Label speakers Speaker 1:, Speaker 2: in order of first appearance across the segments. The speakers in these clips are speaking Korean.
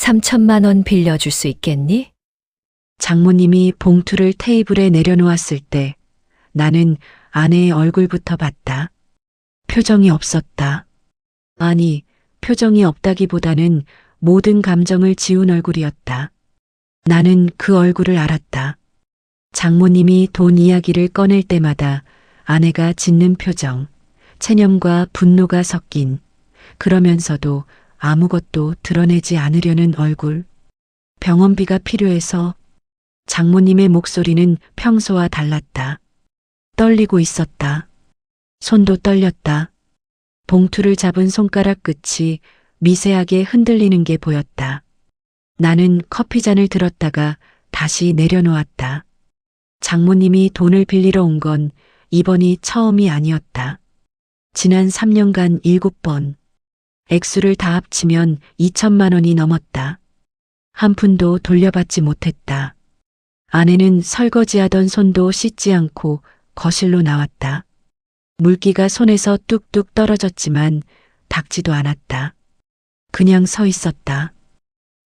Speaker 1: 3천만 원 빌려줄 수 있겠니?
Speaker 2: 장모님이 봉투를 테이블에 내려놓았을 때 나는 아내의 얼굴부터 봤다. 표정이 없었다. 아니, 표정이 없다기보다는 모든 감정을 지운 얼굴이었다. 나는 그 얼굴을 알았다. 장모님이 돈 이야기를 꺼낼 때마다 아내가 짓는 표정, 체념과 분노가 섞인, 그러면서도 아무것도 드러내지 않으려는 얼굴. 병원비가 필요해서. 장모님의 목소리는 평소와 달랐다. 떨리고 있었다. 손도 떨렸다. 봉투를 잡은 손가락 끝이 미세하게 흔들리는 게 보였다. 나는 커피잔을 들었다가 다시 내려놓았다. 장모님이 돈을 빌리러 온 건 이번이 처음이 아니었다. 지난 3년간 7번. 액수를 다 합치면 2천만 원이 넘었다. 한 푼도 돌려받지 못했다. 아내는 설거지하던 손도 씻지 않고 거실로 나왔다. 물기가 손에서 뚝뚝 떨어졌지만 닦지도 않았다. 그냥 서 있었다.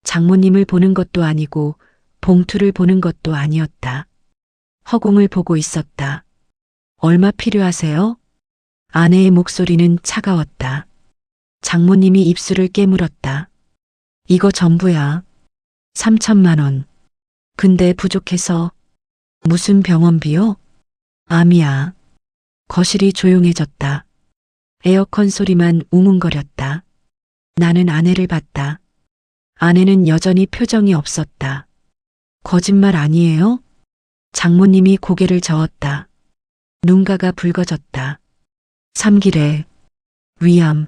Speaker 2: 장모님을 보는 것도 아니고 봉투를 보는 것도 아니었다. 허공을 보고 있었다. 얼마 필요하세요? 아내의 목소리는 차가웠다. 장모님이 입술을 깨물었다. 이거 전부야. 3천만 원. 근데 부족해서. 무슨 병원비요? 암이야. 거실이 조용해졌다. 에어컨 소리만 웅웅거렸다. 나는 아내를 봤다. 아내는 여전히 표정이 없었다. 거짓말 아니에요? 장모님이 고개를 저었다. 눈가가 붉어졌다. 3기래. 위암.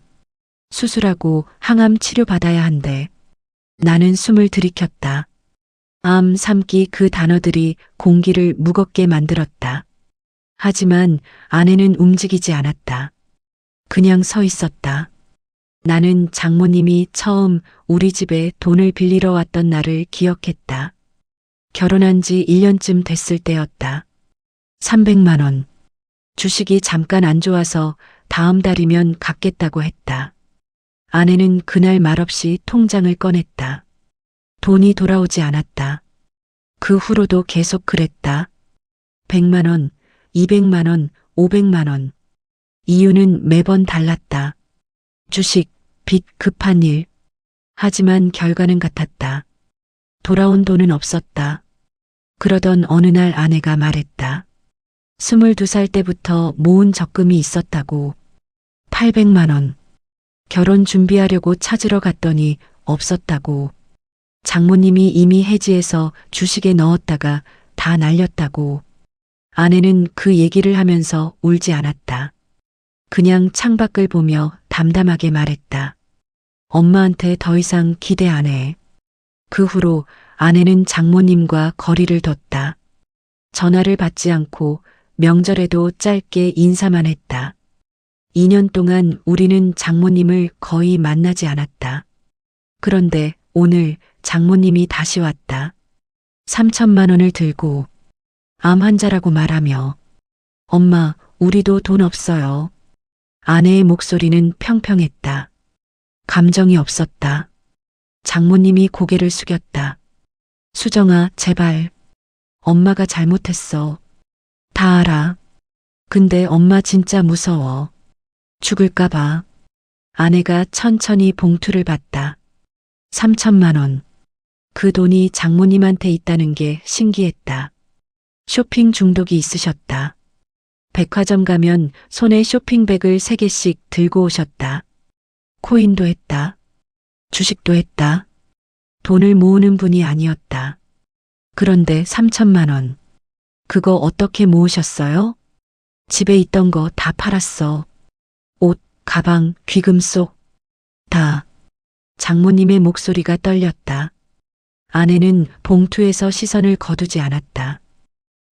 Speaker 2: 수술하고 항암 치료 받아야 한대. 나는 숨을 들이켰다. 암, 3기 그 단어들이 공기를 무겁게 만들었다. 하지만 아내는 움직이지 않았다. 그냥 서 있었다. 나는 장모님이 처음 우리 집에 돈을 빌리러 왔던 날을 기억했다. 결혼한 지 1년쯤 됐을 때였다. 300만 원. 주식이 잠깐 안 좋아서 다음 달이면 갚겠다고 했다. 아내는 그날 말없이 통장을 꺼냈다. 돈이 돌아오지 않았다. 그 후로도 계속 그랬다. 100만 원, 200만 원, 500만 원. 이유는 매번 달랐다. 주식, 빚, 급한 일. 하지만 결과는 같았다. 돌아온 돈은 없었다. 그러던 어느 날 아내가 말했다. 22살 때부터 모은 적금이 있었다고. 800만 원. 결혼 준비하려고 찾으러 갔더니 없었다고. 장모님이 이미 해지해서 주식에 넣었다가 다 날렸다고. 아내는 그 얘기를 하면서 울지 않았다. 그냥 창밖을 보며 담담하게 말했다. 엄마한테 더 이상 기대 안 해. 그 후로 아내는 장모님과 거리를 뒀다. 전화를 받지 않고 명절에도 짧게 인사만 했다. 2년 동안 우리는 장모님을 거의 만나지 않았다. 그런데 오늘 장모님이 다시 왔다. 3천만 원을 들고 암 환자라고 말하며 엄마, 우리도 돈 없어요. 아내의 목소리는 평평했다. 감정이 없었다. 장모님이 고개를 숙였다. 수정아, 제발. 엄마가 잘못했어. 다 알아. 근데 엄마 진짜 무서워. 죽을까 봐. 아내가 천천히 봉투를 봤다. 3천만 원. 그 돈이 장모님한테 있다는 게 신기했다. 쇼핑 중독이 있으셨다. 백화점 가면 손에 쇼핑백을 3개씩 들고 오셨다. 코인도 했다. 주식도 했다. 돈을 모으는 분이 아니었다. 그런데 3천만 원. 그거 어떻게 모으셨어요? 집에 있던 거 다 팔았어. 옷, 가방, 귀금속. 다. 장모님의 목소리가 떨렸다. 아내는 봉투에서 시선을 거두지 않았다.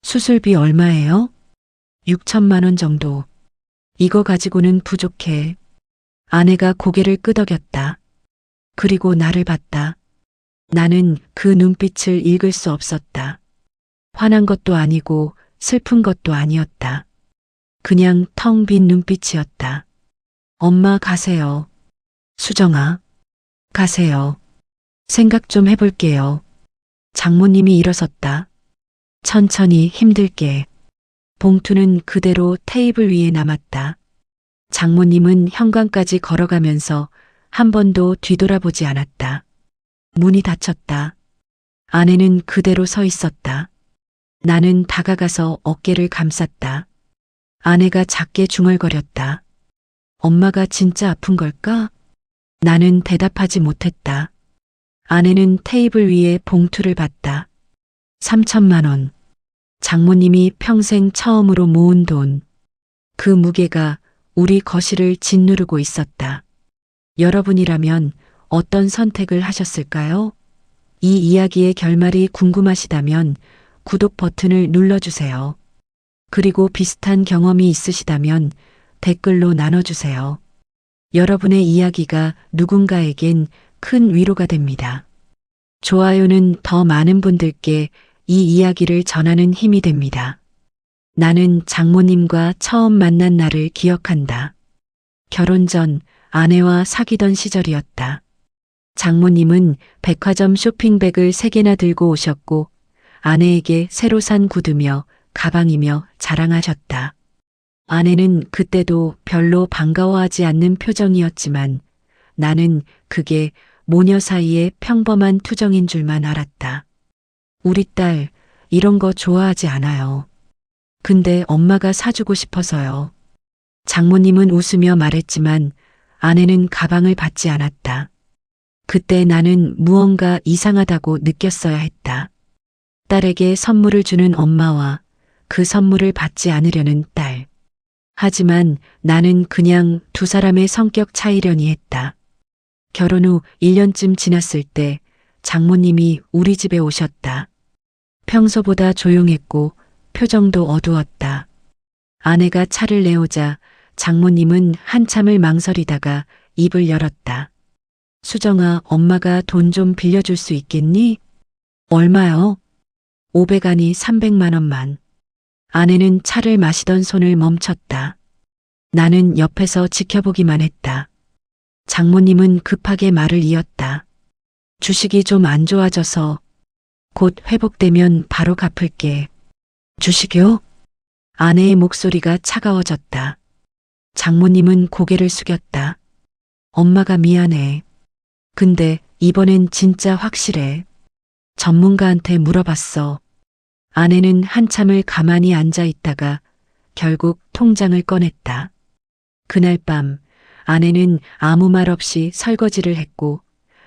Speaker 2: 수술비 얼마예요? 6천만 원 정도. 이거 가지고는 부족해. 아내가 고개를 끄덕였다. 그리고 나를 봤다. 나는 그 눈빛을 읽을 수 없었다. 화난 것도 아니고 슬픈 것도 아니었다. 그냥 텅 빈 눈빛이었다. 엄마 가세요. 수정아, 가세요. 생각 좀 해볼게요. 장모님이 일어섰다. 천천히 힘들게. 봉투는 그대로 테이블 위에 남았다. 장모님은 현관까지 걸어가면서 한 번도 뒤돌아보지 않았다. 문이 닫혔다. 아내는 그대로 서 있었다. 나는 다가가서 어깨를 감쌌다. 아내가 작게 중얼거렸다. 엄마가 진짜 아픈 걸까? 나는 대답하지 못했다. 아내는 테이블 위에 봉투를 봤다. 3천만 원. 장모님이 평생 처음으로 모은 돈. 그 무게가 우리 거실을 짓누르고 있었다. 여러분이라면 어떤 선택을 하셨을까요? 이 이야기의 결말이 궁금하시다면 구독 버튼을 눌러주세요. 그리고 비슷한 경험이 있으시다면 댓글로 나눠주세요. 여러분의 이야기가 누군가에겐 큰 위로가 됩니다. 좋아요는 더 많은 분들께 이 이야기를 전하는 힘이 됩니다. 나는 장모님과 처음 만난 날을 기억한다. 결혼 전 아내와 사귀던 시절이었다. 장모님은 백화점 쇼핑백을 3개나 들고 오셨고 아내에게 새로 산 구두며 가방이며 자랑하셨다. 아내는 그때도 별로 반가워하지 않는 표정이었지만 나는 그게 모녀 사이의 평범한 투정인 줄만 알았다. 우리 딸 이런 거 좋아하지 않아요. 근데 엄마가 사주고 싶어서요. 장모님은 웃으며 말했지만 아내는 가방을 받지 않았다. 그때 나는 무언가 이상하다고 느꼈어야 했다. 딸에게 선물을 주는 엄마와 그 선물을 받지 않으려는 딸. 하지만 나는 그냥 두 사람의 성격 차이려니 했다. 결혼 후 1년쯤 지났을 때 장모님이 우리 집에 오셨다. 평소보다 조용했고 표정도 어두웠다. 아내가 차를 내오자 장모님은 한참을 망설이다가 입을 열었다. 수정아, 엄마가 돈 좀 빌려줄 수 있겠니? 얼마요? 500 아니 300만 원만. 아내는 차를 마시던 손을 멈췄다. 나는 옆에서 지켜보기만 했다. 장모님은 급하게 말을 이었다. 주식이 좀 안 좋아져서 곧 회복되면 바로 갚을게. 주식이요? 아내의 목소리가 차가워졌다. 장모님은 고개를 숙였다. 엄마가 미안해. 근데 이번엔 진짜 확실해. 전문가한테 물어봤어. 아내는 한참을 가만히 앉아 있다가 결국 통장을 꺼냈다. 그날 밤 아내는 아무 말 없이 설거지를 했고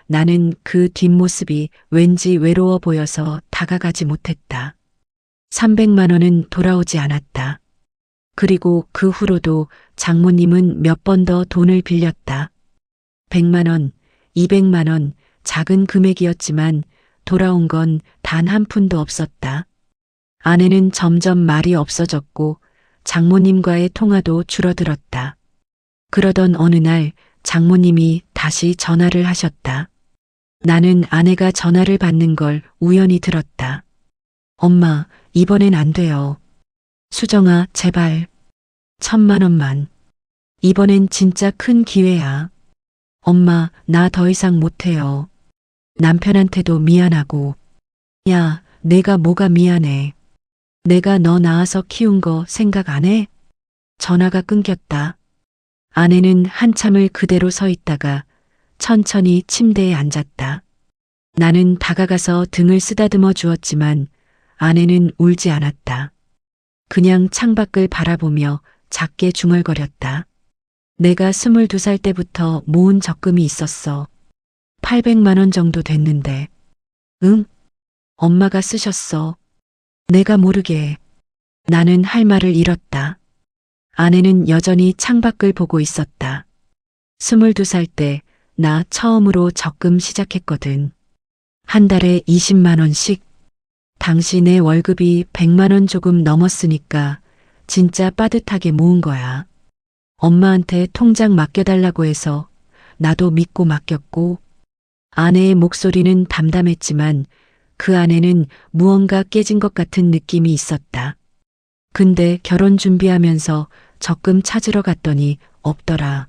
Speaker 2: 나는 그 뒷모습이 왠지 외로워 보여서 다가가지 못했다. 300만 원은 돌아오지 않았다. 그리고 그 후로도 장모님은 몇 번 더 돈을 빌렸다. 100만 원, 200만 원, 작은 금액이었지만 돌아온 건 단 한 푼도 없었다. 아내는 점점 말이 없어졌고 장모님과의 통화도 줄어들었다. 그러던 어느 날 장모님이 다시 전화를 하셨다. 나는 아내가 전화를 받는 걸 우연히 들었다. 엄마, 이번엔 안 돼요. 수정아, 제발. 1,000만 원만. 이번엔 진짜 큰 기회야. 엄마, 나 더 이상 못해요. 남편한테도 미안하고. 야, 내가 뭐가 미안해. 내가 너 낳아서 키운 거 생각 안 해? 전화가 끊겼다. 아내는 한참을 그대로 서 있다가 천천히 침대에 앉았다. 나는 다가가서 등을 쓰다듬어 주었지만 아내는 울지 않았다. 그냥 창밖을 바라보며 작게 중얼거렸다. 내가 22살 때부터 모은 적금이 있었어. 800만 원 정도 됐는데. 응? 엄마가 쓰셨어. 내가 모르게. 나는 할 말을 잃었다. 아내는 여전히 창밖을 보고 있었다. 22살 때 나 처음으로 적금 시작했거든. 한 달에 20만 원씩. 당시 내 월급이 100만 원 조금 넘었으니까 진짜 빠듯하게 모은 거야. 엄마한테 통장 맡겨달라고 해서 나도 믿고 맡겼고. 아내의 목소리는 담담했지만 그 안에는 무언가 깨진 것 같은 느낌이 있었다. 근데 결혼 준비하면서 적금 찾으러 갔더니 없더라.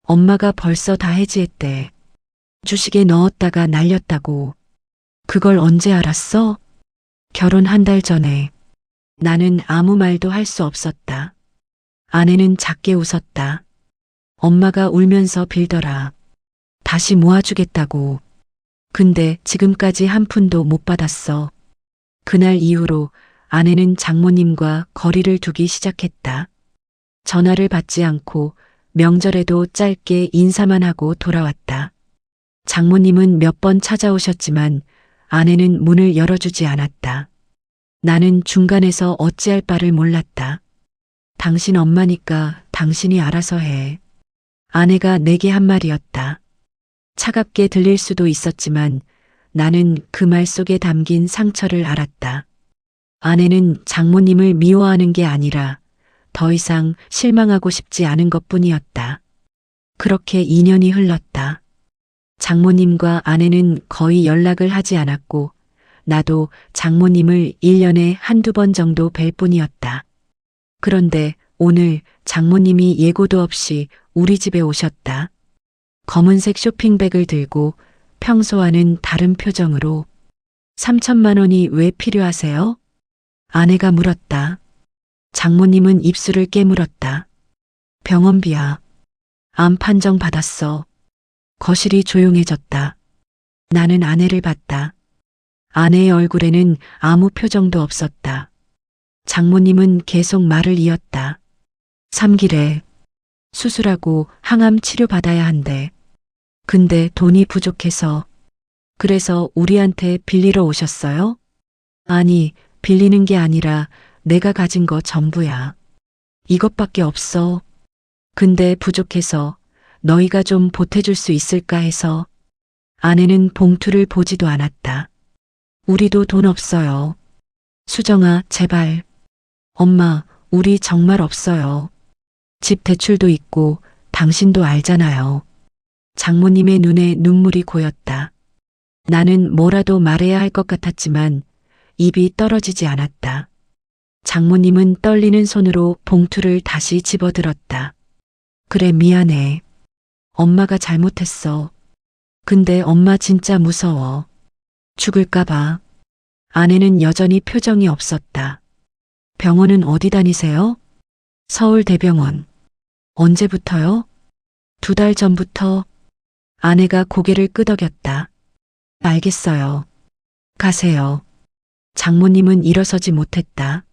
Speaker 2: 엄마가 벌써 다 해지했대. 주식에 넣었다가 날렸다고. 그걸 언제 알았어? 결혼 한 달 전에. 나는 아무 말도 할 수 없었다. 아내는 작게 웃었다. 엄마가 울면서 빌더라. 다시 모아주겠다고. 근데 지금까지 한 푼도 못 받았어. 그날 이후로 아내는 장모님과 거리를 두기 시작했다. 전화를 받지 않고 명절에도 짧게 인사만 하고 돌아왔다. 장모님은 몇 번 찾아오셨지만 아내는 문을 열어주지 않았다. 나는 중간에서 어찌할 바를 몰랐다. 당신 엄마니까 당신이 알아서 해. 아내가 내게 한 말이었다. 차갑게 들릴 수도 있었지만 나는 그 말 속에 담긴 상처를 알았다. 아내는 장모님을 미워하는 게 아니라 더 이상 실망하고 싶지 않은 것뿐이었다. 그렇게 2년이 흘렀다. 장모님과 아내는 거의 연락을 하지 않았고 나도 장모님을 1년에 한두 번 정도 뵐 뿐이었다. 그런데 오늘 장모님이 예고도 없이 우리 집에 오셨다. 검은색 쇼핑백을 들고 평소와는 다른 표정으로 3천만 원이 왜 필요하세요? 아내가 물었다. 장모님은 입술을 깨물었다. 병원비야. 암 판정 받았어. 거실이 조용해졌다. 나는 아내를 봤다. 아내의 얼굴에는 아무 표정도 없었다. 장모님은 계속 말을 이었다. 3기래. 수술하고 항암 치료 받아야 한대. 근데 돈이 부족해서. 그래서 우리한테 빌리러 오셨어요? 아니, 빌리는 게 아니라 내가 가진 거 전부야. 이것밖에 없어. 근데 부족해서 너희가 좀 보태줄 수 있을까 해서. 아내는 봉투를 보지도 않았다. 우리도 돈 없어요. 수정아, 제발. 엄마, 우리 정말 없어요. 집 대출도 있고 당신도 알잖아요. 장모님의 눈에 눈물이 고였다. 나는 뭐라도 말해야 할 것 같았지만 입이 떨어지지 않았다. 장모님은 떨리는 손으로 봉투를 다시 집어들었다. 그래, 미안해. 엄마가 잘못했어. 근데 엄마 진짜 무서워. 죽을까봐. 아내는 여전히 표정이 없었다. 병원은 어디 다니세요? 서울대병원. 언제부터요? 2달 전부터. 아내가 고개를 끄덕였다. 알겠어요. 가세요. 장모님은 일어서지 못했다.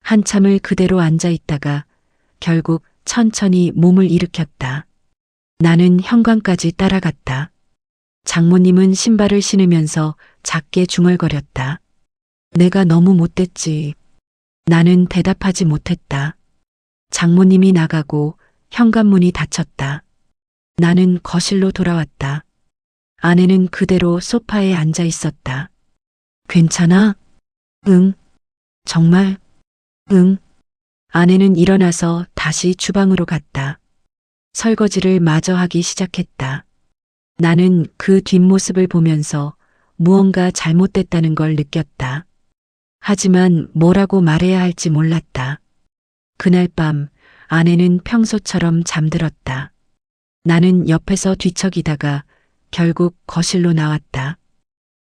Speaker 2: 한참을 그대로 앉아 있다가 결국 천천히 몸을 일으켰다. 나는 현관까지 따라갔다. 장모님은 신발을 신으면서 작게 중얼거렸다. 내가 너무 못됐지. 나는 대답하지 못했다. 장모님이 나가고 현관문이 닫혔다. 나는 거실로 돌아왔다. 아내는 그대로 소파에 앉아 있었다. 괜찮아? 응. 정말? 응. 아내는 일어나서 다시 주방으로 갔다. 설거지를 마저 하기 시작했다. 나는 그 뒷모습을 보면서 무언가 잘못됐다는 걸 느꼈다. 하지만 뭐라고 말해야 할지 몰랐다. 그날 밤 아내는 평소처럼 잠들었다. 나는 옆에서 뒤척이다가 결국 거실로 나왔다.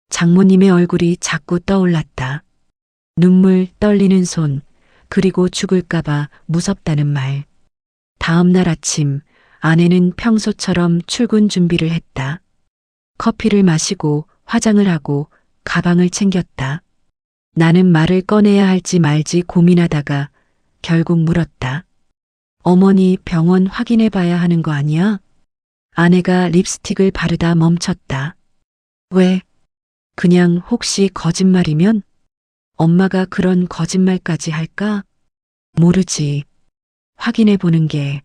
Speaker 2: 장모님의 얼굴이 자꾸 떠올랐다. 눈물, 떨리는 손, 그리고 죽을까봐 무섭다는 말. 다음 날 아침 아내는 평소처럼 출근 준비를 했다. 커피를 마시고 화장을 하고 가방을 챙겼다. 나는 말을 꺼내야 할지 말지 고민하다가 결국 물었다. 어머니 병원 확인해 봐야 하는 거 아니야? 아내가 립스틱을 바르다 멈췄다. 왜? 그냥 혹시 거짓말이면? 엄마가 그런 거짓말까지 할까? 모르지. 확인해 보는 게.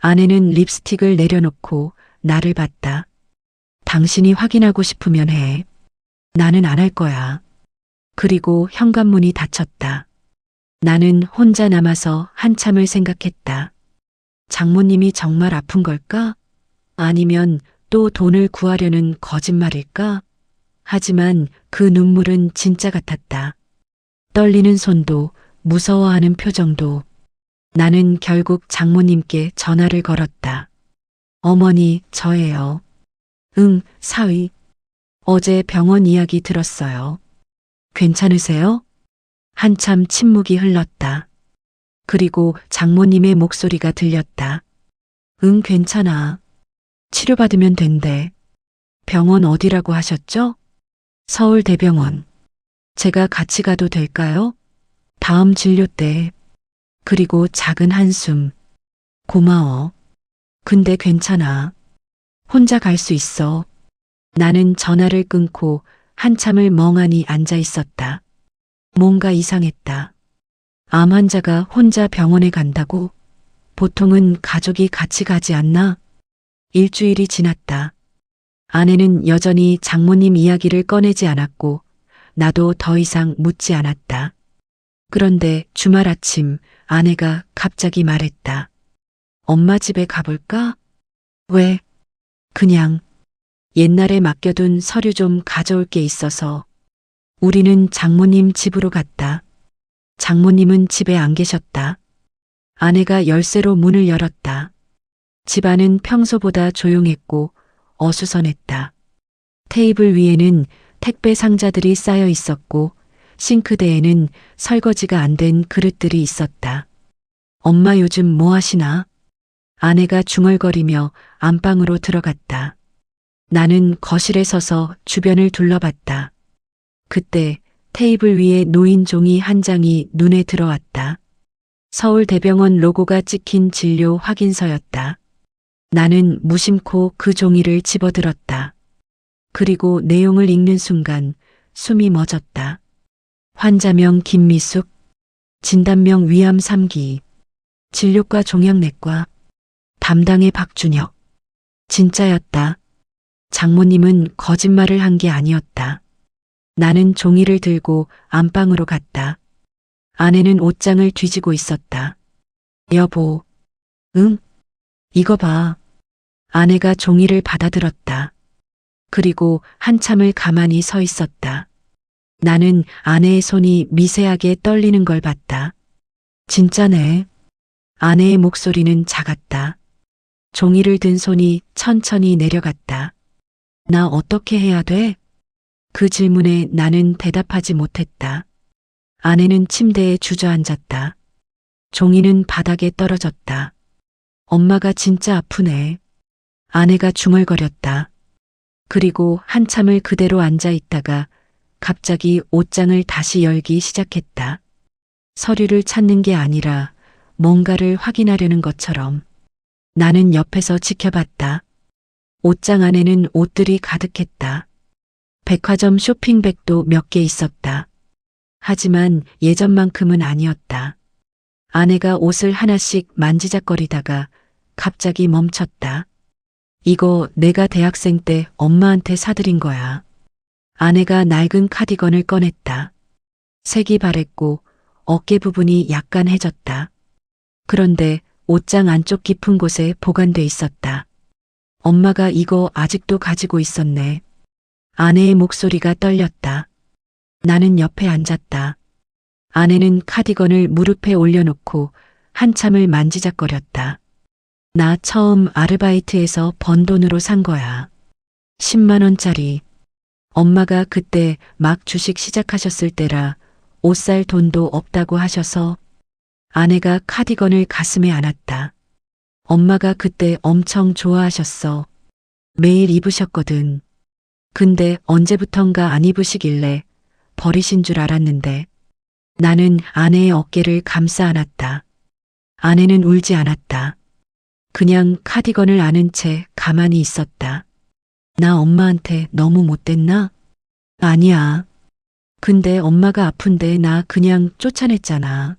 Speaker 2: 아내는 립스틱을 내려놓고 나를 봤다. 당신이 확인하고 싶으면 해. 나는 안 할 거야. 그리고 현관문이 닫혔다. 나는 혼자 남아서 한참을 생각했다. 장모님이 정말 아픈 걸까? 아니면 또 돈을 구하려는 거짓말일까? 하지만 그 눈물은 진짜 같았다. 떨리는 손도 무서워하는 표정도. 나는 결국 장모님께 전화를 걸었다. 어머니, 저예요. 응, 사위. 어제 병원 이야기 들었어요. 괜찮으세요? 한참 침묵이 흘렀다. 그리고 장모님의 목소리가 들렸다. 응, 괜찮아. 치료받으면 된대. 병원 어디라고 하셨죠? 서울대병원. 제가 같이 가도 될까요? 다음 진료 때. 그리고 작은 한숨. 고마워. 근데 괜찮아. 혼자 갈 수 있어. 나는 전화를 끊고 한참을 멍하니 앉아 있었다. 뭔가 이상했다. 암 환자가 혼자 병원에 간다고? 보통은 가족이 같이 가지 않나? 일주일이 지났다. 아내는 여전히 장모님 이야기를 꺼내지 않았고, 나도 더 이상 묻지 않았다. 그런데 주말 아침 아내가 갑자기 말했다. 엄마 집에 가볼까? 왜? 그냥 옛날에 맡겨둔 서류 좀 가져올 게 있어서. 우리는 장모님 집으로 갔다. 장모님은 집에 안 계셨다. 아내가 열쇠로 문을 열었다. 집안은 평소보다 조용했고 어수선했다. 테이블 위에는 택배 상자들이 쌓여 있었고 싱크대에는 설거지가 안 된 그릇들이 있었다. 엄마 요즘 뭐 하시나? 아내가 중얼거리며 안방으로 들어갔다. 나는 거실에 서서 주변을 둘러봤다. 그때 테이블 위에 놓인 종이 한 장이 눈에 들어왔다. 서울대병원 로고가 찍힌 진료 확인서였다. 나는 무심코 그 종이를 집어들었다. 그리고 내용을 읽는 순간 숨이 멎었다. 환자명 김미숙, 진단명 위암 3기, 진료과 종양내과, 담당의 박준혁. 진짜였다. 장모님은 거짓말을 한 게 아니었다. 나는 종이를 들고 안방으로 갔다. 아내는 옷장을 뒤지고 있었다. 여보, 응? 이거 봐. 아내가 종이를 받아들었다. 그리고 한참을 가만히 서 있었다. 나는 아내의 손이 미세하게 떨리는 걸 봤다. 진짜네. 아내의 목소리는 작았다. 종이를 든 손이 천천히 내려갔다. 나 어떻게 해야 돼? 그 질문에 나는 대답하지 못했다. 아내는 침대에 주저앉았다. 종이는 바닥에 떨어졌다. 엄마가 진짜 아프네. 아내가 중얼거렸다. 그리고 한참을 그대로 앉아 있다가 갑자기 옷장을 다시 열기 시작했다. 서류를 찾는 게 아니라 뭔가를 확인하려는 것처럼. 나는 옆에서 지켜봤다. 옷장 안에는 옷들이 가득했다. 백화점 쇼핑백도 몇 개 있었다. 하지만 예전만큼은 아니었다. 아내가 옷을 하나씩 만지작거리다가 갑자기 멈췄다. 이거 내가 대학생 때 엄마한테 사드린 거야. 아내가 낡은 카디건을 꺼냈다. 색이 바랬고 어깨 부분이 약간 해졌다. 그런데 옷장 안쪽 깊은 곳에 보관돼 있었다. 엄마가 이거 아직도 가지고 있었네. 아내의 목소리가 떨렸다. 나는 옆에 앉았다. 아내는 카디건을 무릎에 올려놓고 한참을 만지작거렸다. 나 처음 아르바이트에서 번 돈으로 산 거야. 10만 원짜리. 엄마가 그때 막 주식 시작하셨을 때라 옷 살 돈도 없다고 하셔서. 아내가 카디건을 가슴에 안았다. 엄마가 그때 엄청 좋아하셨어. 매일 입으셨거든. 근데 언제부턴가 안 입으시길래 버리신 줄 알았는데. 나는 아내의 어깨를 감싸 안았다. 아내는 울지 않았다. 그냥 카디건을 안은 채 가만히 있었다. 나 엄마한테 너무 못됐나? 아니야. 근데 엄마가 아픈데 나 그냥 쫓아냈잖아.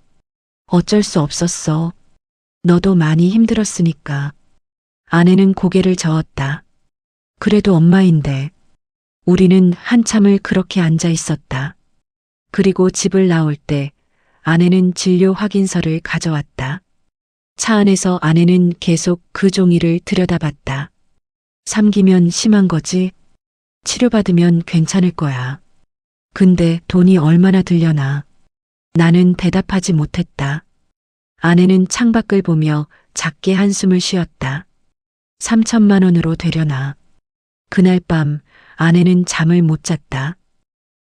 Speaker 2: 어쩔 수 없었어. 너도 많이 힘들었으니까. 아내는 고개를 저었다. 그래도 엄마인데. 우리는 한참을 그렇게 앉아 있었다. 그리고 집을 나올 때 아내는 진료 확인서를 가져왔다. 차 안에서 아내는 계속 그 종이를 들여다봤다. 3기면 심한 거지? 치료받으면 괜찮을 거야. 근데 돈이 얼마나 들려나? 나는 대답하지 못했다. 아내는 창밖을 보며 작게 한숨을 쉬었다. 3천만 원으로 되려나? 그날 밤 아내는 잠을 못 잤다.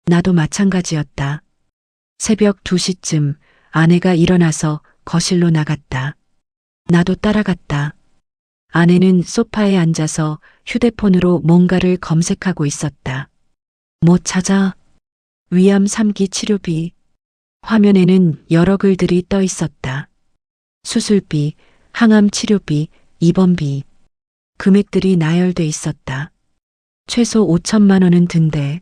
Speaker 2: 나도 마찬가지였다. 새벽 2시쯤 아내가 일어나서 거실로 나갔다. 나도 따라갔다. 아내는 소파에 앉아서 휴대폰으로 뭔가를 검색하고 있었다. 뭐 찾아? 위암 3기 치료비. 화면에는 여러 글들이 떠 있었다. 수술비, 항암 치료비, 입원비. 금액들이 나열돼 있었다. 최소 5천만 원은 든대.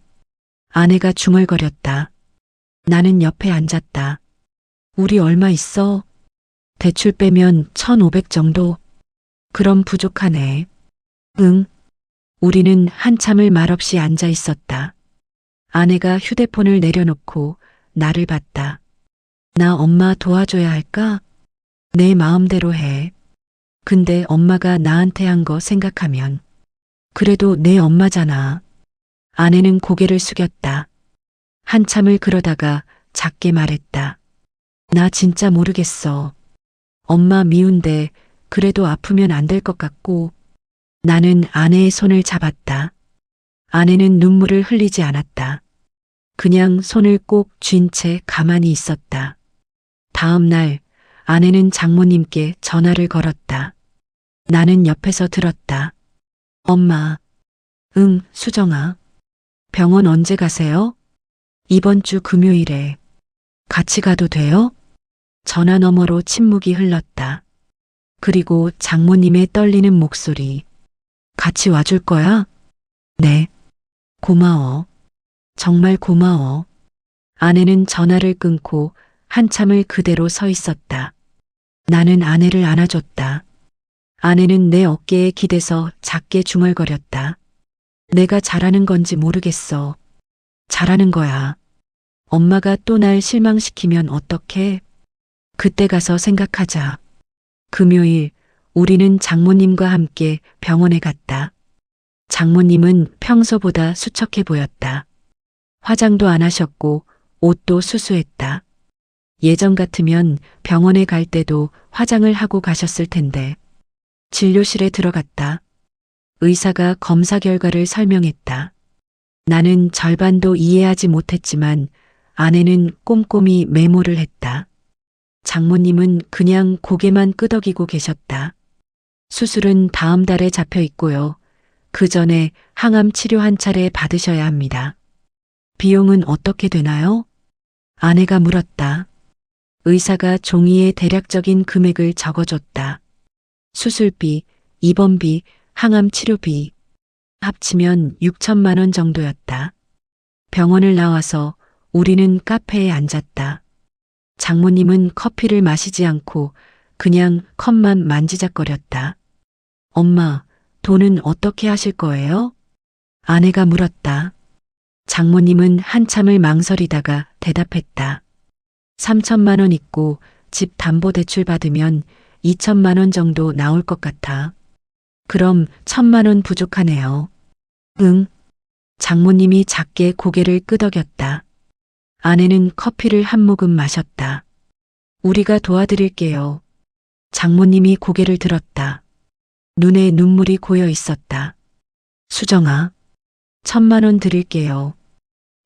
Speaker 2: 아내가 중얼거렸다. 나는 옆에 앉았다. 우리 얼마 있어? 대출 빼면 1,500 정도. 그럼 부족하네. 응. 우리는 한참을 말없이 앉아 있었다. 아내가 휴대폰을 내려놓고 나를 봤다. 나 엄마 도와줘야 할까? 내 마음대로 해. 근데 엄마가 나한테 한 거 생각하면. 그래도 내 엄마잖아. 아내는 고개를 숙였다. 한참을 그러다가 작게 말했다. 나 진짜 모르겠어. 엄마 미운데 그래도 아프면 안 될 것 같고. 나는 아내의 손을 잡았다. 아내는 눈물을 흘리지 않았다. 그냥 손을 꼭 쥔 채 가만히 있었다. 다음 날 아내는 장모님께 전화를 걸었다. 나는 옆에서 들었다. 엄마. 응, 수정아. 병원 언제 가세요? 이번 주 금요일에. 같이 가도 돼요? 전화 너머로 침묵이 흘렀다. 그리고 장모님의 떨리는 목소리. 같이 와줄 거야? 네. 고마워. 정말 고마워. 아내는 전화를 끊고 한참을 그대로 서 있었다. 나는 아내를 안아줬다. 아내는 내 어깨에 기대서 작게 중얼거렸다. 내가 잘하는 건지 모르겠어. 잘하는 거야. 엄마가 또 날 실망시키면 어떡해? 그때 가서 생각하자. 금요일 우리는 장모님과 함께 병원에 갔다. 장모님은 평소보다 수척해 보였다. 화장도 안 하셨고 옷도 수수했다. 예전 같으면 병원에 갈 때도 화장을 하고 가셨을 텐데. 진료실에 들어갔다. 의사가 검사 결과를 설명했다. 나는 절반도 이해하지 못했지만 아내는 꼼꼼히 메모를 했다. 장모님은 그냥 고개만 끄덕이고 계셨다. 수술은 다음 달에 잡혀 있고요. 그 전에 항암 치료 한 차례 받으셔야 합니다. 비용은 어떻게 되나요? 아내가 물었다. 의사가 종이에 대략적인 금액을 적어줬다. 수술비, 입원비, 항암 치료비. 합치면 6천만 원 정도였다. 병원을 나와서 우리는 카페에 앉았다. 장모님은 커피를 마시지 않고 그냥 컵만 만지작거렸다. 엄마, 돈은 어떻게 하실 거예요? 아내가 물었다. 장모님은 한참을 망설이다가 대답했다. 3천만 원 있고 집 담보대출 받으면 2천만 원 정도 나올 것 같아. 그럼 1,000만 원 부족하네요. 응. 장모님이 작게 고개를 끄덕였다. 아내는 커피를 한 모금 마셨다. 우리가 도와드릴게요. 장모님이 고개를 들었다. 눈에 눈물이 고여 있었다. 수정아, 1,000만 원 드릴게요.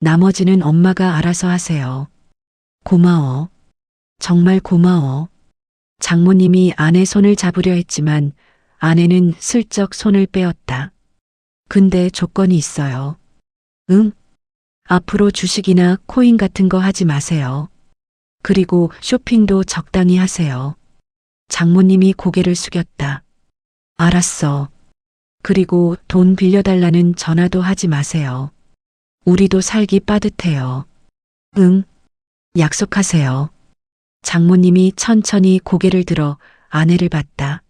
Speaker 2: 나머지는 엄마가 알아서 하세요. 고마워. 정말 고마워. 장모님이 아내 손을 잡으려 했지만 아내는 슬쩍 손을 빼었다. 근데 조건이 있어요. 응? 앞으로 주식이나 코인 같은 거 하지 마세요. 그리고 쇼핑도 적당히 하세요. 장모님이 고개를 숙였다. 알았어. 그리고 돈 빌려달라는 전화도 하지 마세요. 우리도 살기 빠듯해요. 응? 약속하세요. 장모님이 천천히 고개를 들어 아내를 봤다.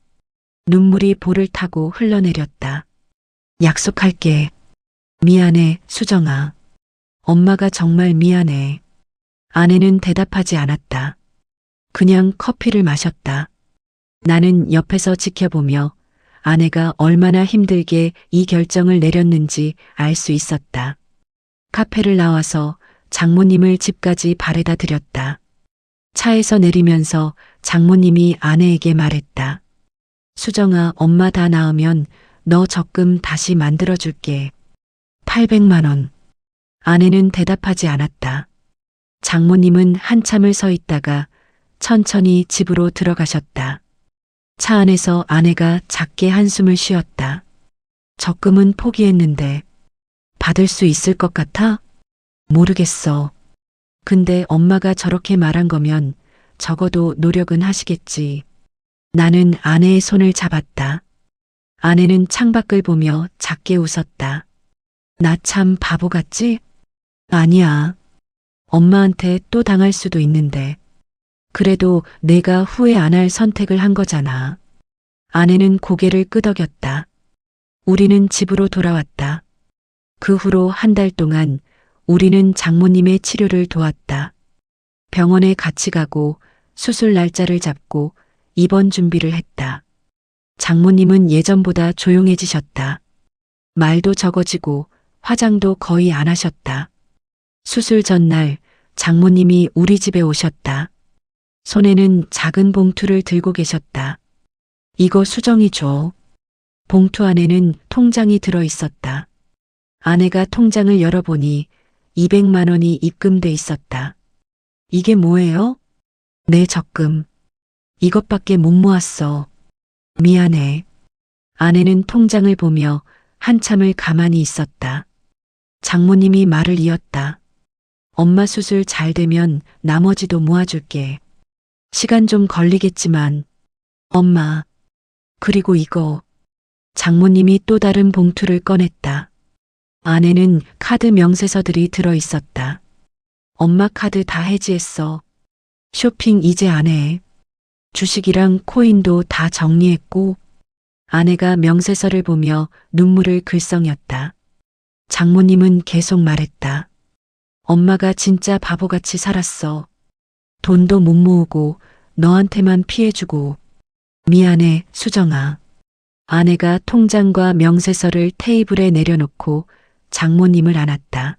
Speaker 2: 눈물이 볼을 타고 흘러내렸다. 약속할게. 미안해, 수정아. 엄마가 정말 미안해. 아내는 대답하지 않았다. 그냥 커피를 마셨다. 나는 옆에서 지켜보며 아내가 얼마나 힘들게 이 결정을 내렸는지 알 수 있었다. 카페를 나와서 장모님을 집까지 바래다 드렸다. 차에서 내리면서 장모님이 아내에게 말했다. 수정아, 엄마 다 나으면 너 적금 다시 만들어줄게. 800만 원. 아내는 대답하지 않았다. 장모님은 한참을 서 있다가 천천히 집으로 들어가셨다. 차 안에서 아내가 작게 한숨을 쉬었다. 적금은 포기했는데 받을 수 있을 것 같아? 모르겠어. 근데 엄마가 저렇게 말한 거면 적어도 노력은 하시겠지. 나는 아내의 손을 잡았다. 아내는 창밖을 보며 작게 웃었다. 나 참 바보 같지? 아니야. 엄마한테 또 당할 수도 있는데. 그래도 내가 후회 안 할 선택을 한 거잖아. 아내는 고개를 끄덕였다. 우리는 집으로 돌아왔다. 그 후로 한 달 동안 우리는 장모님의 치료를 도왔다. 병원에 같이 가고 수술 날짜를 잡고 입원 준비를 했다. 장모님은 예전보다 조용해지셨다. 말도 적어지고 화장도 거의 안 하셨다. 수술 전날 장모님이 우리 집에 오셨다. 손에는 작은 봉투를 들고 계셨다. 이거 수정이 줘. 봉투 안에는 통장이 들어 있었다. 아내가 통장을 열어보니 200만 원이 입금돼 있었다. 이게 뭐예요? 내 적금. 이것밖에 못 모았어. 미안해. 아내는 통장을 보며 한참을 가만히 있었다. 장모님이 말을 이었다. 엄마 수술 잘 되면 나머지도 모아줄게. 시간 좀 걸리겠지만. 엄마. 그리고 이거. 장모님이 또 다른 봉투를 꺼냈다. 안에는 카드 명세서들이 들어 있었다. 엄마 카드 다 해지했어. 쇼핑 이제 안 해. 주식이랑 코인도 다 정리했고. 아내가 명세서를 보며 눈물을 글썽였다. 장모님은 계속 말했다. 엄마가 진짜 바보같이 살았어. 돈도 못 모으고 너한테만 피해주고. 미안해, 수정아. 아내가 통장과 명세서를 테이블에 내려놓고 장모님을 안았다.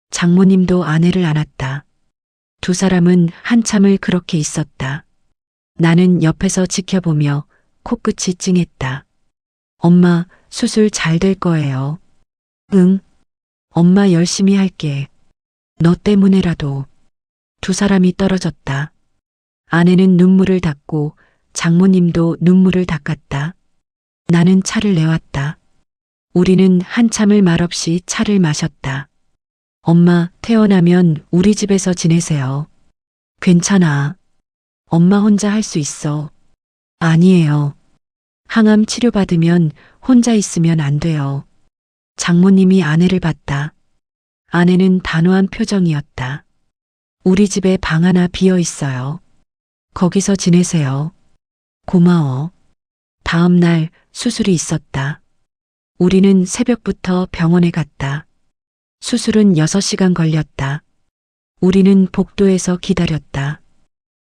Speaker 2: 장모님도 아내를 안았다. 두 사람은 한참을 그렇게 있었다. 나는 옆에서 지켜보며 코끝이 찡했다. 엄마, 수술 잘 될 거예요. 응. 엄마 열심히 할게. 너 때문에라도. 두 사람이 떨어졌다. 아내는 눈물을 닦고 장모님도 눈물을 닦았다. 나는 차를 내왔다. 우리는 한참을 말없이 차를 마셨다. 엄마, 퇴원하면 우리 집에서 지내세요. 괜찮아. 엄마 혼자 할 수 있어. 아니에요. 항암 치료받으면 혼자 있으면 안 돼요. 장모님이 아내를 봤다. 아내는 단호한 표정이었다. 우리 집에 방 하나 비어 있어요. 거기서 지내세요. 고마워. 다음 날 수술이 있었다. 우리는 새벽부터 병원에 갔다. 수술은 6시간 걸렸다. 우리는 복도에서 기다렸다.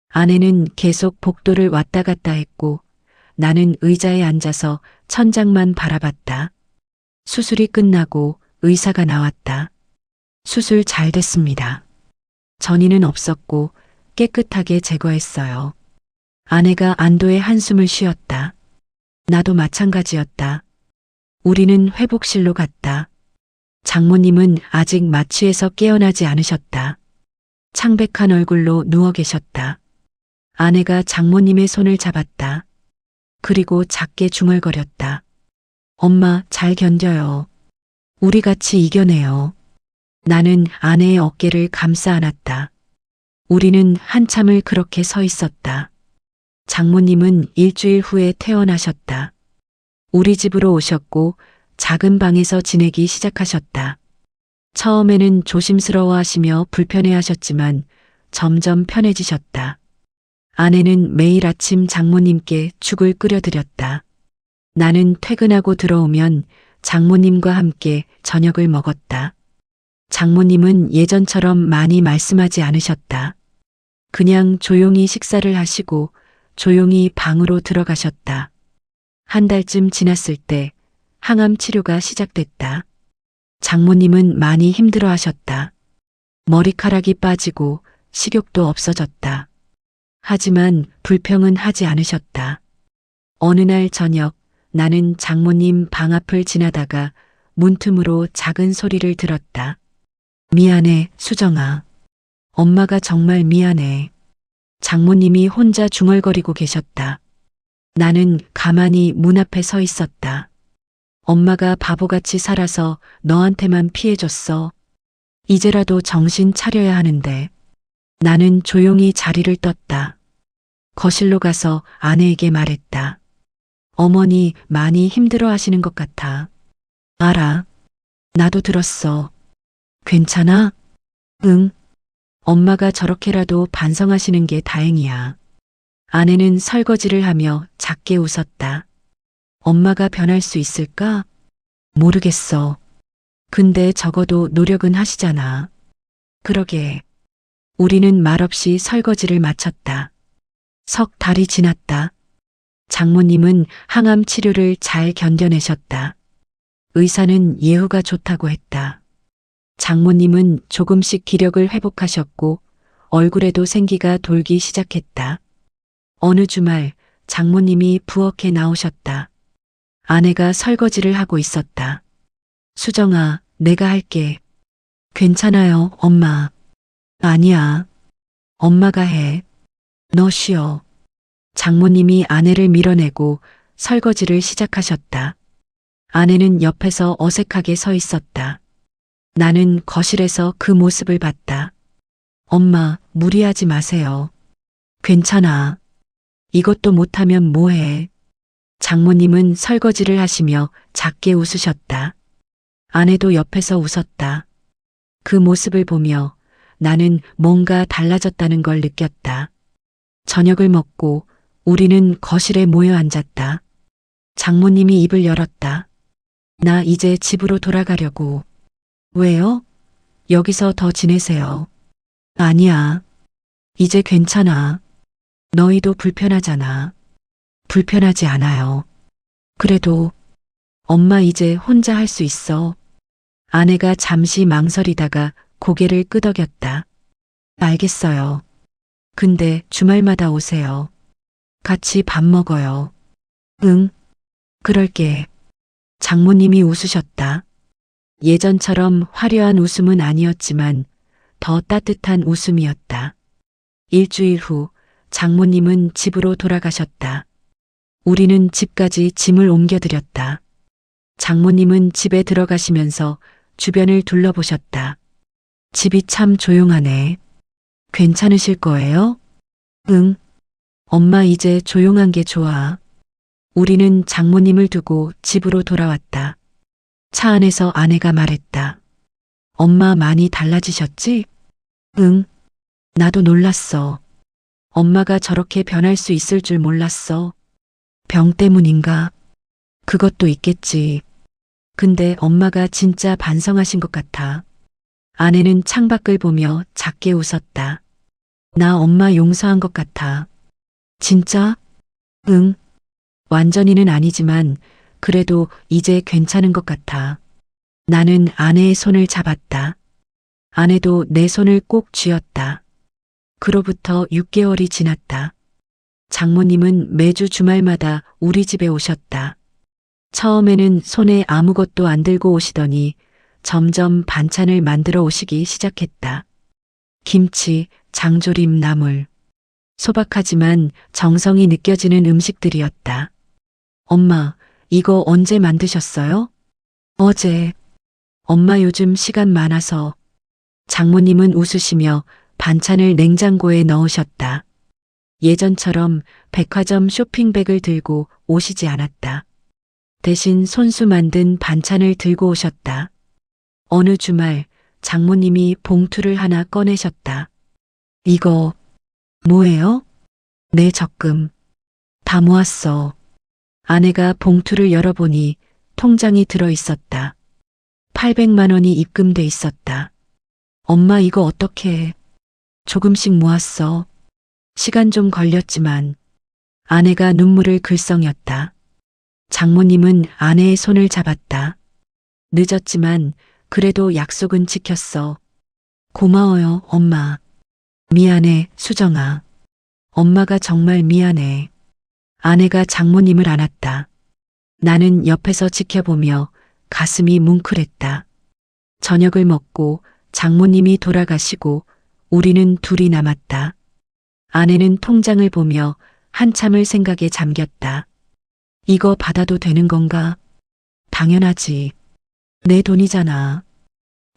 Speaker 2: 아내는 계속 복도를 왔다 갔다 했고 나는 의자에 앉아서 천장만 바라봤다. 수술이 끝나고 의사가 나왔다. 수술 잘 됐습니다. 전이는 없었고 깨끗하게 제거했어요. 아내가 안도의 한숨을 쉬었다. 나도 마찬가지였다. 우리는 회복실로 갔다. 장모님은 아직 마취에서 깨어나지 않으셨다. 창백한 얼굴로 누워 계셨다. 아내가 장모님의 손을 잡았다. 그리고 작게 중얼거렸다. 엄마 잘 견뎌요. 우리 같이 이겨내요. 나는 아내의 어깨를 감싸 안았다. 우리는 한참을 그렇게 서 있었다. 장모님은 일주일 후에 퇴원하셨다. 우리 집으로 오셨고 작은 방에서 지내기 시작하셨다. 처음에는 조심스러워 하시며 불편해 하셨지만 점점 편해지셨다. 아내는 매일 아침 장모님께 죽을 끓여드렸다. 나는 퇴근하고 들어오면 장모님과 함께 저녁을 먹었다. 장모님은 예전처럼 많이 말씀하지 않으셨다. 그냥 조용히 식사를 하시고 조용히 방으로 들어가셨다. 한 달쯤 지났을 때 항암 치료가 시작됐다. 장모님은 많이 힘들어 하셨다. 머리카락이 빠지고 식욕도 없어졌다. 하지만 불평은 하지 않으셨다. 어느 날 저녁 나는 장모님 방 앞을 지나다가 문틈으로 작은 소리를 들었다. 미안해, 수정아. 엄마가 정말 미안해. 장모님이 혼자 중얼거리고 계셨다. 나는 가만히 문 앞에 서 있었다. 엄마가 바보같이 살아서 너한테만 피해줬어. 이제라도 정신 차려야 하는데. 나는 조용히 자리를 떴다. 거실로 가서 아내에게 말했다. 어머니 많이 힘들어 하시는 것 같아. 알아. 나도 들었어. 괜찮아? 응. 엄마가 저렇게라도 반성하시는 게 다행이야. 아내는 설거지를 하며 작게 웃었다. 엄마가 변할 수 있을까? 모르겠어. 근데 적어도 노력은 하시잖아. 그러게. 우리는 말없이 설거지를 마쳤다. 석 달이 지났다. 장모님은 항암 치료를 잘 견뎌내셨다. 의사는 예후가 좋다고 했다. 장모님은 조금씩 기력을 회복하셨고 얼굴에도 생기가 돌기 시작했다. 어느 주말 장모님이 부엌에 나오셨다. 아내가 설거지를 하고 있었다. 수정아, 내가 할게. 괜찮아요, 엄마. 아니야. 엄마가 해. 너 쉬어. 장모님이 아내를 밀어내고 설거지를 시작하셨다. 아내는 옆에서 어색하게 서 있었다. 나는 거실에서 그 모습을 봤다. 엄마, 무리하지 마세요. 괜찮아. 이것도 못하면 뭐해. 장모님은 설거지를 하시며 작게 웃으셨다. 아내도 옆에서 웃었다. 그 모습을 보며 나는 뭔가 달라졌다는 걸 느꼈다. 저녁을 먹고 우리는 거실에 모여 앉았다. 장모님이 입을 열었다. 나 이제 집으로 돌아가려고. 왜요? 여기서 더 지내세요. 아니야. 이제 괜찮아. 너희도 불편하잖아. 불편하지 않아요. 그래도 엄마 이제 혼자 할 수 있어. 아내가 잠시 망설이다가 고개를 끄덕였다. 알겠어요. 근데 주말마다 오세요. 같이 밥 먹어요. 응, 그럴게. 장모님이 웃으셨다. 예전처럼 화려한 웃음은 아니었지만 더 따뜻한 웃음이었다. 일주일 후 장모님은 집으로 돌아가셨다. 우리는 집까지 짐을 옮겨드렸다. 장모님은 집에 들어가시면서 주변을 둘러보셨다. 집이 참 조용하네. 괜찮으실 거예요? 응. 엄마 이제 조용한 게 좋아. 우리는 장모님을 두고 집으로 돌아왔다. 차 안에서 아내가 말했다. 엄마 많이 달라지셨지? 응. 나도 놀랐어. 엄마가 저렇게 변할 수 있을 줄 몰랐어. 병 때문인가? 그것도 있겠지. 근데 엄마가 진짜 반성하신 것 같아. 아내는 창밖을 보며 작게 웃었다. 나 엄마 용서한 것 같아. 진짜? 응. 완전히는 아니지만 그래도 이제 괜찮은 것 같아. 나는 아내의 손을 잡았다. 아내도 내 손을 꼭 쥐었다. 그로부터 6개월이 지났다. 장모님은 매주 주말마다 우리 집에 오셨다. 처음에는 손에 아무것도 안 들고 오시더니 점점 반찬을 만들어 오시기 시작했다. 김치, 장조림, 나물. 소박하지만 정성이 느껴지는 음식들이었다. 엄마, 이거 언제 만드셨어요? 어제. 엄마 요즘 시간 많아서. 장모님은 웃으시며 반찬을 냉장고에 넣으셨다. 예전처럼 백화점 쇼핑백을 들고 오시지 않았다. 대신 손수 만든 반찬을 들고 오셨다. 어느 주말 장모님이 봉투를 하나 꺼내셨다. 이거 뭐예요? 내 적금. 다 모았어. 아내가 봉투를 열어보니 통장이 들어 있었다. 800만 원이 입금돼 있었다. 엄마 이거 어떻게 해? 조금씩 모았어. 시간 좀 걸렸지만. 아내가 눈물을 글썽였다. 장모님은 아내의 손을 잡았다. 늦었지만 그래도 약속은 지켰어. 고마워요, 엄마. 미안해, 수정아. 엄마가 정말 미안해. 아내가 장모님을 안았다. 나는 옆에서 지켜보며 가슴이 뭉클했다. 저녁을 먹고 장모님이 돌아가시고 우리는 둘이 남았다. 아내는 통장을 보며 한참을 생각에 잠겼다. 이거 받아도 되는 건가? 당연하지. 내 돈이잖아.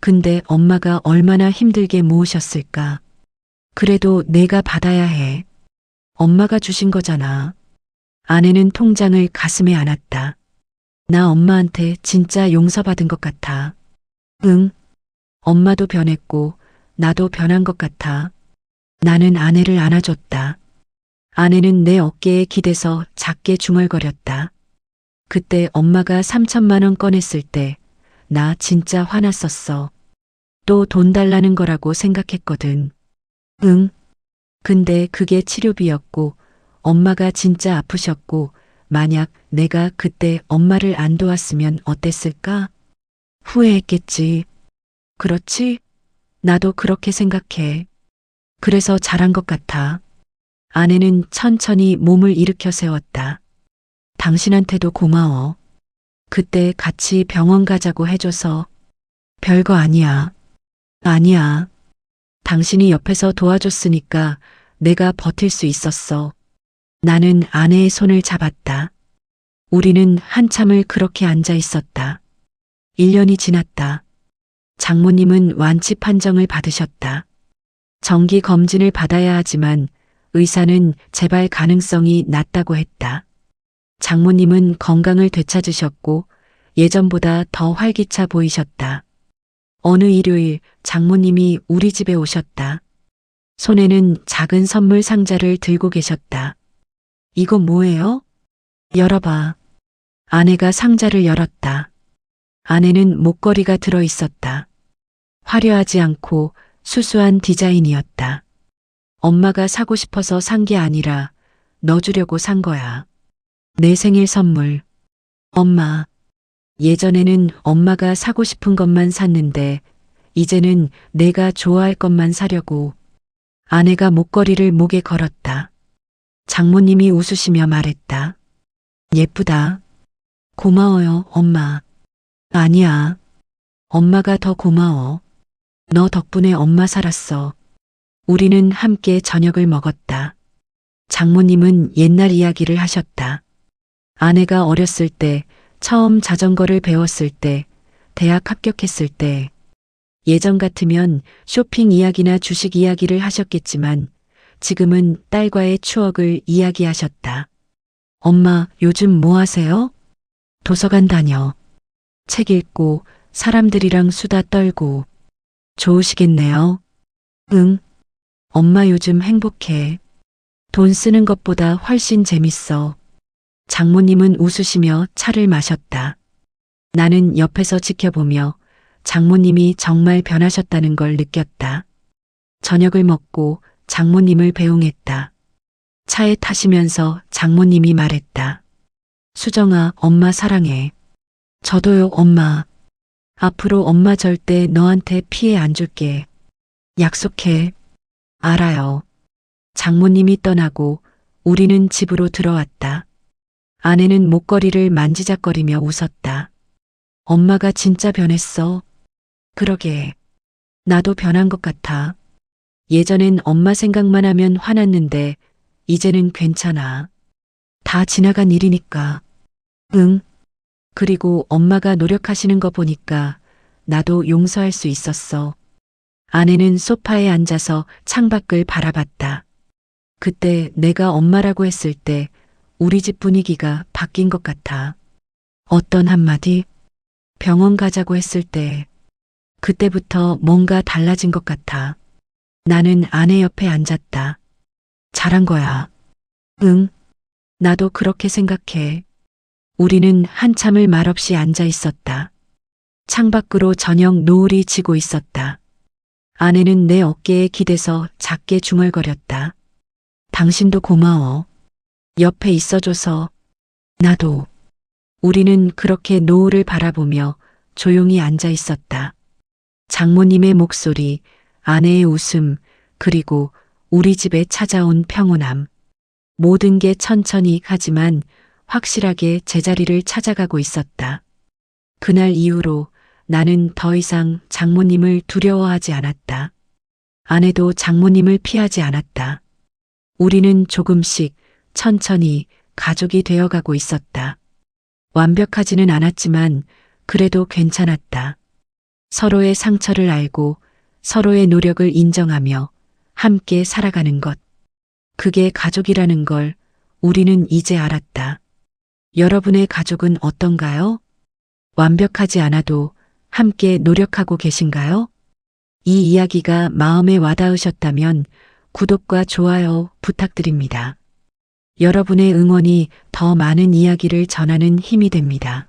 Speaker 2: 근데 엄마가 얼마나 힘들게 모으셨을까? 그래도 내가 받아야 해. 엄마가 주신 거잖아. 아내는 통장을 가슴에 안았다. 나 엄마한테 진짜 용서받은 것 같아. 응. 엄마도 변했고 나도 변한 것 같아. 나는 아내를 안아줬다. 아내는 내 어깨에 기대서 작게 중얼거렸다. 그때 엄마가 3천만 원 꺼냈을 때 나 진짜 화났었어. 또 돈 달라는 거라고 생각했거든. 응. 근데 그게 치료비였고 엄마가 진짜 아프셨고 만약 내가 그때 엄마를 안 도왔으면 어땠을까? 후회했겠지. 그렇지? 나도 그렇게 생각해. 그래서 잘한 것 같아. 아내는 천천히 몸을 일으켜 세웠다. 당신한테도 고마워. 그때 같이 병원 가자고 해줘서. 별거 아니야. 아니야. 당신이 옆에서 도와줬으니까 내가 버틸 수 있었어. 나는 아내의 손을 잡았다. 우리는 한참을 그렇게 앉아 있었다. 1년이 지났다. 장모님은 완치 판정을 받으셨다. 정기 검진을 받아야 하지만 의사는 재발 가능성이 낮다고 했다. 장모님은 건강을 되찾으셨고 예전보다 더 활기차 보이셨다. 어느 일요일 장모님이 우리 집에 오셨다. 손에는 작은 선물 상자를 들고 계셨다. 이거 뭐예요? 열어봐. 아내가 상자를 열었다. 안에는 목걸이가 들어 있었다. 화려하지 않고 수수한 디자인이었다. 엄마가 사고 싶어서 산 게 아니라 너 주려고 산 거야. 내 생일 선물. 엄마. 예전에는 엄마가 사고 싶은 것만 샀는데 이제는 내가 좋아할 것만 사려고. 아내가 목걸이를 목에 걸었다. 장모님이 웃으시며 말했다. 예쁘다. 고마워요, 엄마. 아니야. 엄마가 더 고마워. 너 덕분에 엄마 살았어. 우리는 함께 저녁을 먹었다. 장모님은 옛날 이야기를 하셨다. 아내가 어렸을 때, 처음 자전거를 배웠을 때, 대학 합격했을 때, 예전 같으면 쇼핑 이야기나 주식 이야기를 하셨겠지만 지금은 딸과의 추억을 이야기하셨다. 엄마, 요즘 뭐 하세요? 도서관 다녀. 책 읽고 사람들이랑 수다 떨고. 좋으시겠네요. 응. 엄마 요즘 행복해. 돈 쓰는 것보다 훨씬 재밌어. 장모님은 웃으시며 차를 마셨다. 나는 옆에서 지켜보며 장모님이 정말 변하셨다는 걸 느꼈다. 저녁을 먹고 장모님을 배웅했다. 차에 타시면서 장모님이 말했다. 수정아, 엄마 사랑해. 저도요, 엄마. 앞으로 엄마 절대 너한테 피해 안 줄게. 약속해. 알아요. 장모님이 떠나고 우리는 집으로 들어왔다. 아내는 목걸이를 만지작거리며 웃었다. 엄마가 진짜 변했어. 그러게. 나도 변한 것 같아. 예전엔 엄마 생각만 하면 화났는데 이제는 괜찮아. 다 지나간 일이니까. 응. 그리고 엄마가 노력하시는 거 보니까 나도 용서할 수 있었어. 아내는 소파에 앉아서 창밖을 바라봤다. 그때 내가 엄마라고 했을 때 우리 집 분위기가 바뀐 것 같아. 어떤 한마디? 병원 가자고 했을 때 그때부터 뭔가 달라진 것 같아. 나는 아내 옆에 앉았다. 잘한 거야. 응. 나도 그렇게 생각해. 우리는 한참을 말없이 앉아 있었다. 창밖으로 저녁 노을이 지고 있었다. 아내는 내 어깨에 기대서 작게 중얼거렸다. 당신도 고마워. 옆에 있어줘서. 나도. 우리는 그렇게 노을을 바라보며 조용히 앉아 있었다. 장모님의 목소리, 아내의 웃음, 그리고 우리 집에 찾아온 평온함. 모든 게 천천히 하지만 확실하게 제자리를 찾아가고 있었다. 그날 이후로 나는 더 이상 장모님을 두려워하지 않았다. 아내도 장모님을 피하지 않았다. 우리는 조금씩 천천히 가족이 되어가고 있었다. 완벽하지는 않았지만 그래도 괜찮았다. 서로의 상처를 알고 서로의 노력을 인정하며 함께 살아가는 것. 그게 가족이라는 걸 우리는 이제 알았다. 여러분의 가족은 어떤가요? 완벽하지 않아도 함께 노력하고 계신가요? 이 이야기가 마음에 와닿으셨다면 구독과 좋아요 부탁드립니다. 여러분의 응원이 더 많은 이야기를 전하는 힘이 됩니다.